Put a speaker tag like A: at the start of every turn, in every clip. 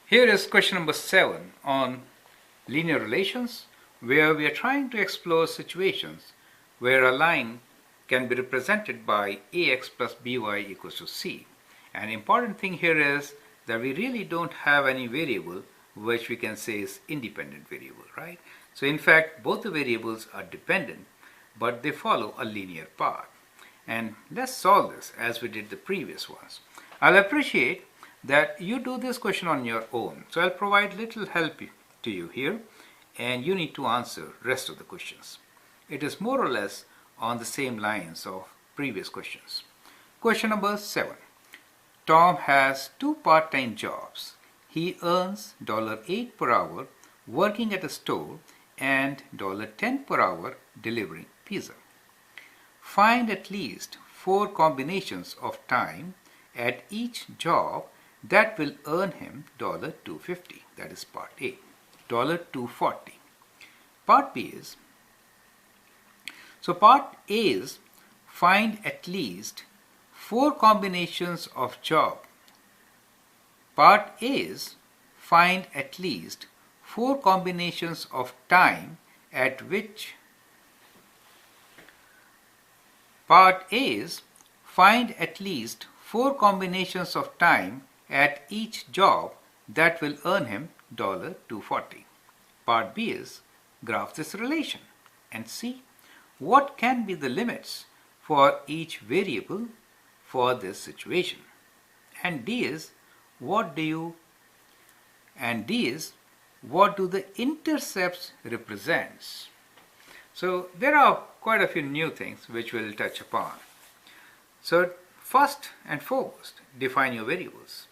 A: Here is question number 7 on linear relations, where we are trying to explore situations where a line can be represented by ax plus by equals to c. An important thing here is that we really don't have any variable which we can say is independent variable, right? So in fact, both the variables are dependent, but they follow a linear path. And let's solve this as we did the previous ones. I'll appreciate that you do this question on your own. So I'll provide little help to you here, and you need to answer rest of the questions. It is more or less on the same lines of previous questions. Question number 7. Tom has 2 part-time jobs. He earns $8 per hour working at a store and $10 per hour delivering pizza. Find at least 4 combinations of time at each job that will earn him $2.50. That is part A. $2.40. Part B is, so part A is find at least 4 combinations of job. Part A is find at least 4 combinations of time at which Part A is find at least 4 combinations of time at each job that will earn him $2.40. Part B is graph this relation and see what can be the limits for each variable for this situation. And D is what do the intercepts represent? So there are quite a few new things which we'll touch upon. So first and foremost, define your variables.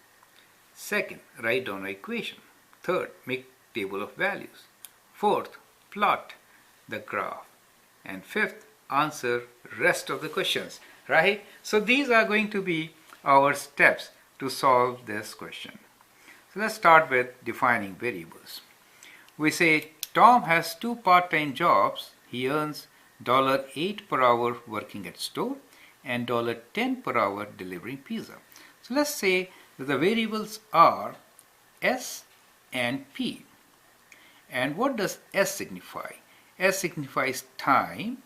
A: Second, write down an equation. Third, make table of values. Fourth, plot the graph. And fifth, answer rest of the questions, right? So these are going to be our steps to solve this question. So let's start with defining variables. We say Tom has 2 part-time jobs. He earns $8 per hour working at store and $10 per hour delivering pizza. So let's say that the variables are S and P. And what does S signify? S signifies time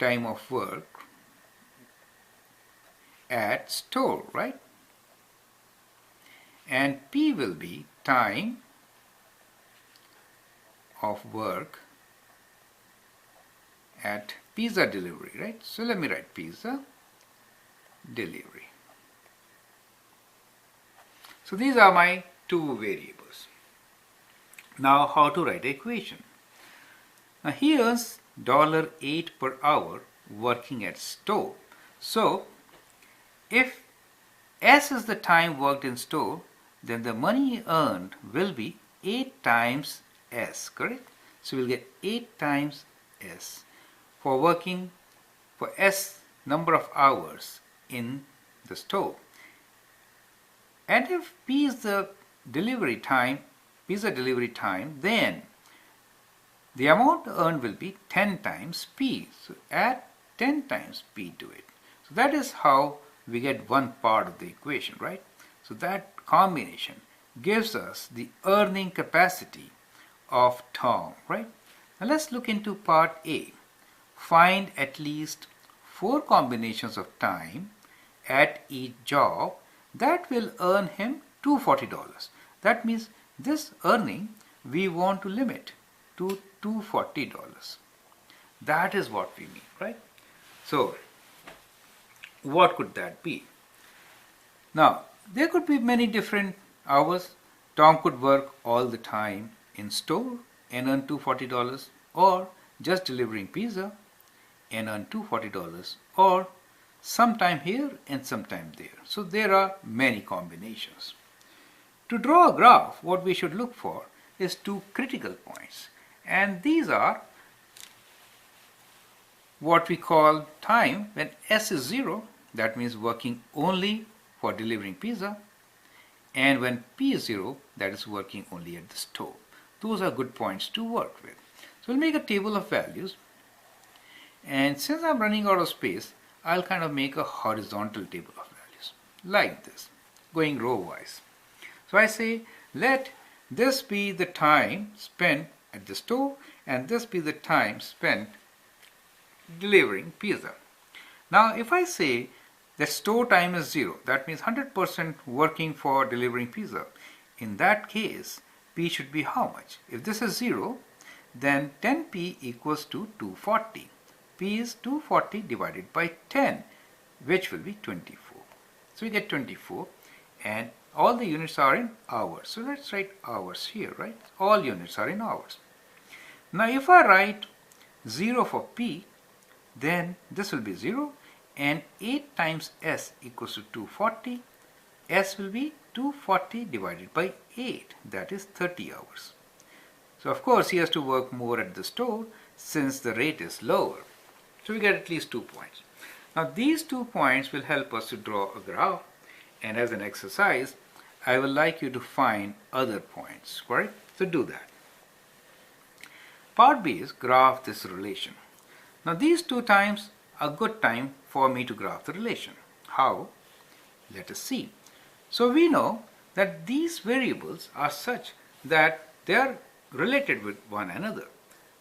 A: of work at store, right? And P will be time of work at pizza delivery, right? So let me write pizza delivery. So these are my 2 variables. Now how to write the equation? Now he earns $8 per hour working at store. So if S is the time worked in store, then the money earned will be 8 times S, correct? So we'll get 8 times S for working for S number of hours in the store. And if P is the delivery time, pizza delivery time, then the amount earned will be 10 times P. So add 10 times P to it. So that is how we get one part of the equation, right? So that combination gives us the earning capacity of Tom, right? Now let's look into part A. Find at least 4 combinations of time at each job that will earn him $240. That means this earning we want to limit to $240. That is what we mean, right? So what could that be? Now there could be many different hours. Tom could work all the time in store and earn $240, or just delivering pizza and earn $240, or sometime here and sometime there. So there are many combinations. To draw a graph, what we should look for is 2 critical points, and these are what we call time when S is 0, that means working only for delivering pizza, and when P is 0, that is working only at the store. Those are good points to work with. So we'll make a table of values, and since I'm running out of space, I'll kind of make a horizontal table of values like this. going row wise. So I say let this be the time spent at the store and this be the time spent delivering pizza. Now if I say that store time is 0, that means 100% working for delivering pizza. In that case, P should be how much? If this is 0, then 10P equals to 240. P is 240 divided by 10, which will be 24. So we get 24 and all the units are in hours. So let's write hours here, right? All units are in hours. Now if I write 0 for P, then this will be 0 and 8 times S equals to 240. S will be 240 divided by 8, that is 30 hours. So of course he has to work more at the store since the rate is lower. So we get at least 2 points. Now these 2 points will help us to draw a graph, and as an exercise I would like you to find other points, right? So do that. Part B is graph this relation. Now these 2 times are good time for me to graph the relation. How? Let us see. So we know that these variables are such that they are related with one another.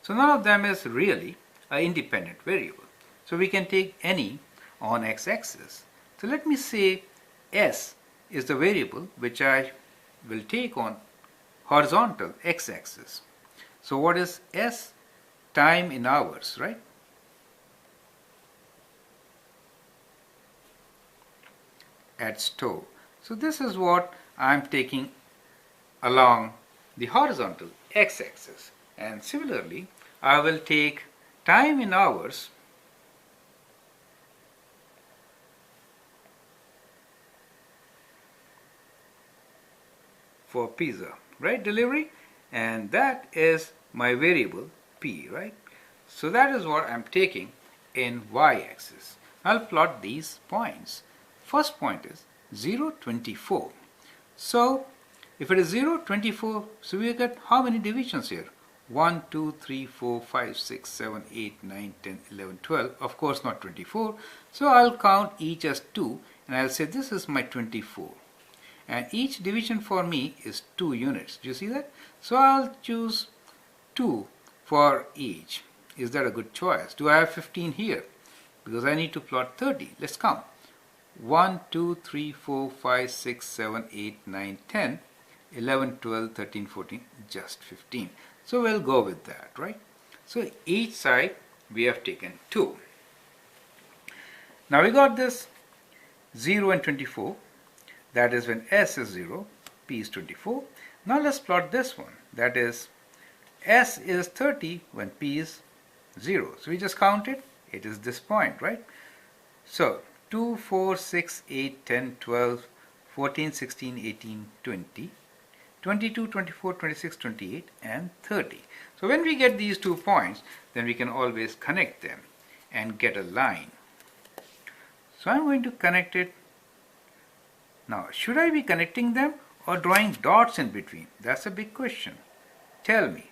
A: So none of them is really an independent variable. So we can take any on x-axis. So let me say S is the variable which I will take on horizontal x-axis. So what is S? Time in hours, right? At store. So this is what I'm taking along the horizontal x-axis, and similarly I will take time in hours for pizza, right, delivery, and that is my variable P, right? So that is what I'm taking in y-axis. I'll plot these points. First point is 0, 24. So if it is 0, 24, so we get how many divisions here? 1, 2, 3, 4, 5, 6, 7, 8, 9, 10, 11, 12. Of course not 24. So I'll count each as 2 and I'll say this is my 24. And each division for me is 2 units. Do you see that? So I'll choose 2 for each. Is that a good choice? Do I have 15 here? Because I need to plot 30. Let's count. 1, 2, 3, 4, 5, 6, 7, 8, 9, 10, 11, 12, 13, 14, just 15. So we'll go with that, right? So each side we have taken 2. Now we got this 0 and 24. That is when S is 0, P is 24. Now let's plot this one. That is S is 30 when P is 0. So we just count it. It is this point, right? So 2, 4, 6, 8, 10, 12, 14, 16, 18, 20, 22, 24, 26, 28 and 30. So when we get these 2 points, then we can always connect them and get a line. So I'm going to connect it. Now should I be connecting them or drawing dots in between? That's a big question. Tell me,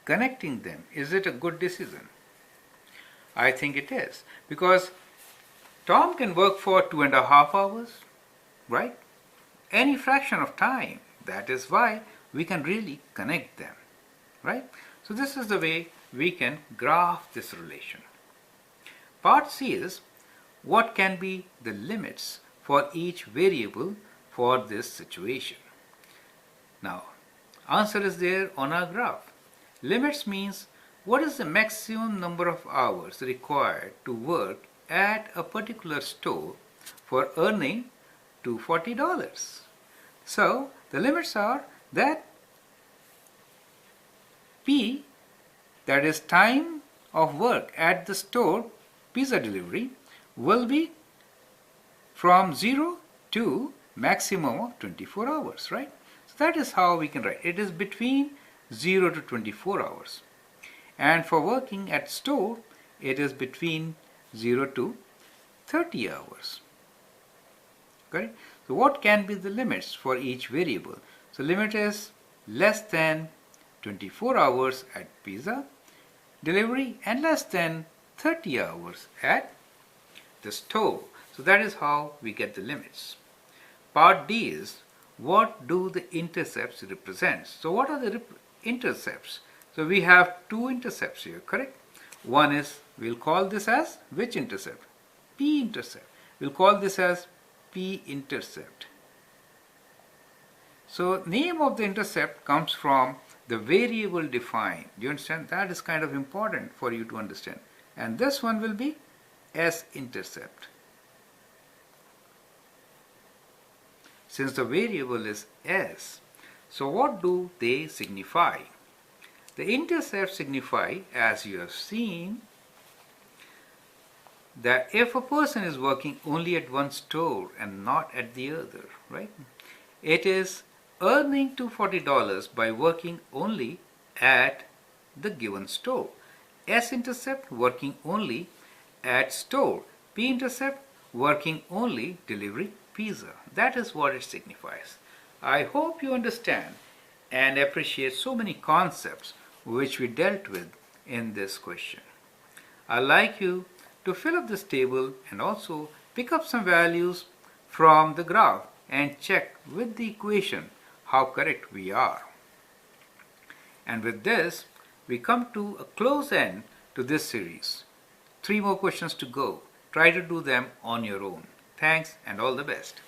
A: connecting them, is it a good decision? I think it is, because Tom can work for 2.5 hours, right? Any fraction of time. That is why we can really connect them, right? So this is the way we can graph this relation. Part C is what can be the limits for each variable for this situation. Now, answer is there on our graph. Limits means what is the maximum number of hours required to work at a particular store for earning $240. So the limits are that P, that is time of work at the store pizza delivery, will be from 0 to maximum of 24 hours, right? So that is how we can write. It is between 0 to 24 hours. And for working at store, it is between 0 to 30 hours. Correct? So what can be the limits for each variable? So limit is less than 24 hours at pizza delivery and less than 30 hours at the store. So that is how we get the limits. Part D is, what do the intercepts represent? So what are the intercepts? So we have two intercepts here, correct? One is, we'll call this as which intercept? P-intercept. We'll call this as P-intercept. So name of the intercept comes from the variable defined. Do you understand? That is kind of important for you to understand. And this one will be S-intercept. Since the variable is S, so what do they signify? The intercepts signify, as you have seen, that if a person is working only at one store and not at the other, right? It is earning $240 by working only at the given store. S-intercept working only at store. P-intercept working only delivery pizza. That is what it signifies. I hope you understand and appreciate so many concepts which we dealt with in this question. I'd like you to fill up this table and also pick up some values from the graph and check with the equation how correct we are. And with this, we come to a close end to this series. 3 more questions to go. Try to do them on your own. Thanks and all the best.